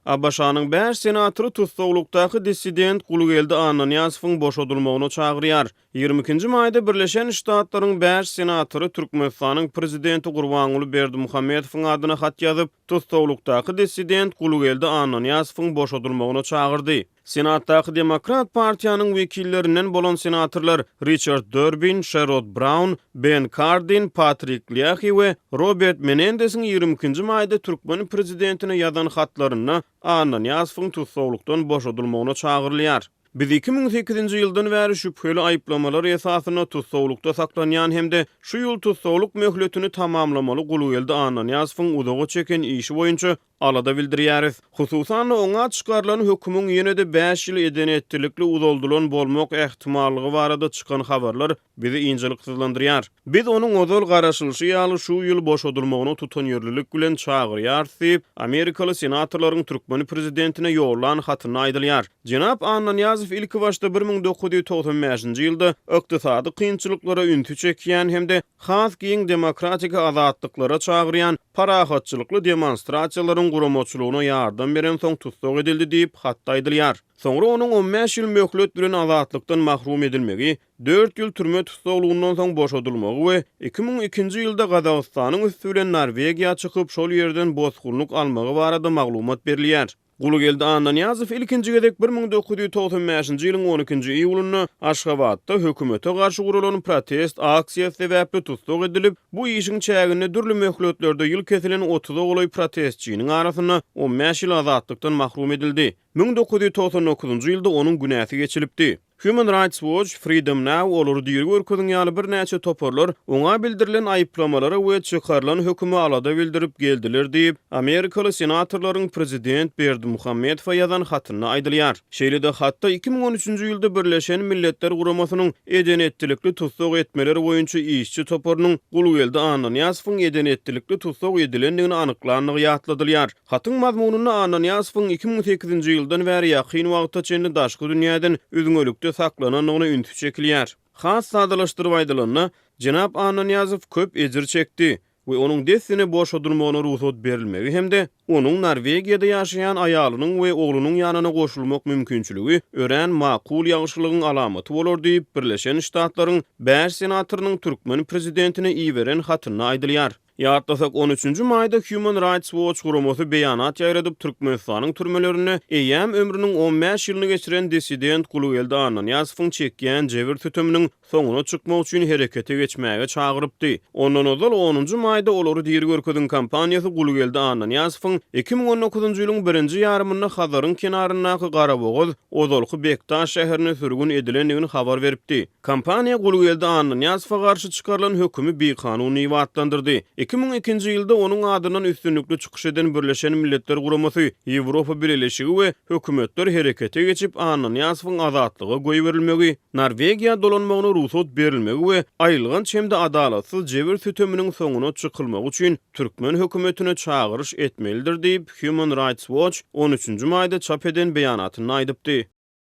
Abaşanyň 5 senatory tutsawlukdaky dissident Gulgeldi Ananyasowyň boşadylmagyna çagyrýar. 22-nji maýda Birleşen Ştatlaryň 5 senatory Türkmenistanyň prezidenti Gurbanuly Berdimuhammedowyň adyna hat ýazyp, tutsawlukdaky dissident Gulgeldi Ananyasowyň boşadylmagyna çagyrdy. Senatdaky Demokrat partiýanyň wekillerinden bolan senatorlar Richard Durbin, Sherrod Brown, Ben Cardin, Patrick Leahy we Robert Menendez'in 22-nji maýda Türkmen prezidentine ýazan hatlaryny Ananyasowyň tutsawlukdan boşadylmagyna çagyrylýar. Biz 2008-nji ýyldan bäri şüpheli aýplamalar esasyna tutsawlukda saklanýan hemde şu ýyl tutsawluk möhletini tamamlamaly Gulgeldi Ananyasowyň uzagy çeken işi boýunça alada bildirýäris. Hususan oňa çykarylan hökümüň ýene-de 5 ýyl edenetlikli uzaldylan bolmak ähtimallygy barada çykan habarlar bizi injiliksizlendirýär. Biz onuň ozal garaşylyşy ýaly şu ýyl boşadylmagyny tutan ýerlilik bilen çagyrýar diýip Amerikaly senatorlaryň Türkmen prezidentine ýollan hatyny aýdylýar. Jenap Ananyasow ilki başda 1995-nji ýylda ykdysady kynçylyklara üntü çekýän hemde has giň demokratik azadlyklara çagyrýan parahatçylykly demonstrasiýalaryň guramaçylygyna ýardam beren soň tutsak edildi diýip hatda aýdylýar. Soňra onuň 15 ýyl möhlet bilen azadlykdan mahrum edilmegi, 4 ýyl türme tutsawlugundan soň boşadylmagy we 2002-nji ýylda Gazagystanyň üstü bilen Norwegiýa çykyp şol ýerden bozgurluk almagy barada maglumat berilýär. Gulgeldi Ananyasow ilkinji gezek 1995-nji ýylyň 12-nji iýulyny Aşgabatda hökümete garşy gurulan protest aksiýasy sebäpli tutsak edilip, bu işiň çägini dürli möhletlerde ýyl kesilen 30 goly protestçiniň arasyna 15 ýyl azadlykdan mahrum edildi. 1999-njy ýylda onuň günäsi geçilipdi. Human Rights Watch, Freedom Now olur diýip görkezin ýaly bir näçe toparlar oňa bildirilen aýplamalary we çykarylan hökümi alada bildirip geldiler diýip Amerikaly senatorlaryň prezident Berdimuhammedowa ýazan hatyny aýdylýar. Şeýle-de hatda 2013-nji ýylda Birleşen Milletler Guramasynyň edenetlikli tutsak etmeleri boýunça işçi toparynyň Gulgeldi Ananyasowyň edenetlikli tutsak edilendigini anyklanyny ýatladylýar. Hatyň mazmunyny Ananyasowyň 2008-nji ýyldan bäri ýakyn wagtça daşky dünýäden üzüňölükde saklananyny üntü çekilýär. Has sadalaşdyryp aýdylanyny Jenap Ananyasow köp ejir çekdi we onuň desine boşadylmagyna ruhsat berilmegi hemde onuň Norwegiýada ýaşaýan aýalynyň we oglunyň ýanyna goşulmak mümkinçiligi ören makul ýagşylygyň alamaty bolar diýip Birleşen Ştatlaryň 5 senatorynyň Türkmen prezidentine iýberen hatyny aýdylýar. Ýatlasak 13-nji maýda Human Rights Watch guramasy beýanat ýaýradyp Türkmenistanyň türmelerini eýäm ömrüniň 15 ýylyny geçiren dissident Gulgeldi Ananyasowyň çekýän jebir töteminiň soňuna çykmak üçin herekete geçmäge çagyrypdy. Ondan ozal 10-njy maýda olary diýer görkezin kampaniýasy Gulgeldi Ananyasowyň 2019-njy ýylyň 1-nji ýarymynda Hazaryň kenaryndaky Garabogoz, Ozalky Bektaş şäherine sürgün edilendigini habar beripdi. Kampaniýa Gulgeldi Ananyasowa garşy çykarylan hökümi beýkanuny wagtlandyrdy. 2002-nji ýylda onuň adynyň üstünlikli çykyş eden Birleşen Milletler Guramasy, Ýewropa Birleşigi we hökümetler herekete geçip Ananyasowyň azadlygy goýup berilmegi, Norwegiýa dolanmagyna ruhsat berilmegi we aýylgynç hemde adalatsyz jebir töteminiň soňuna çykylmak üçin Türkmen hökümetine çagyryş etmelidir diýip Human Rights Watch 13-nji maýda çap eden beýanatyny aýdypdy.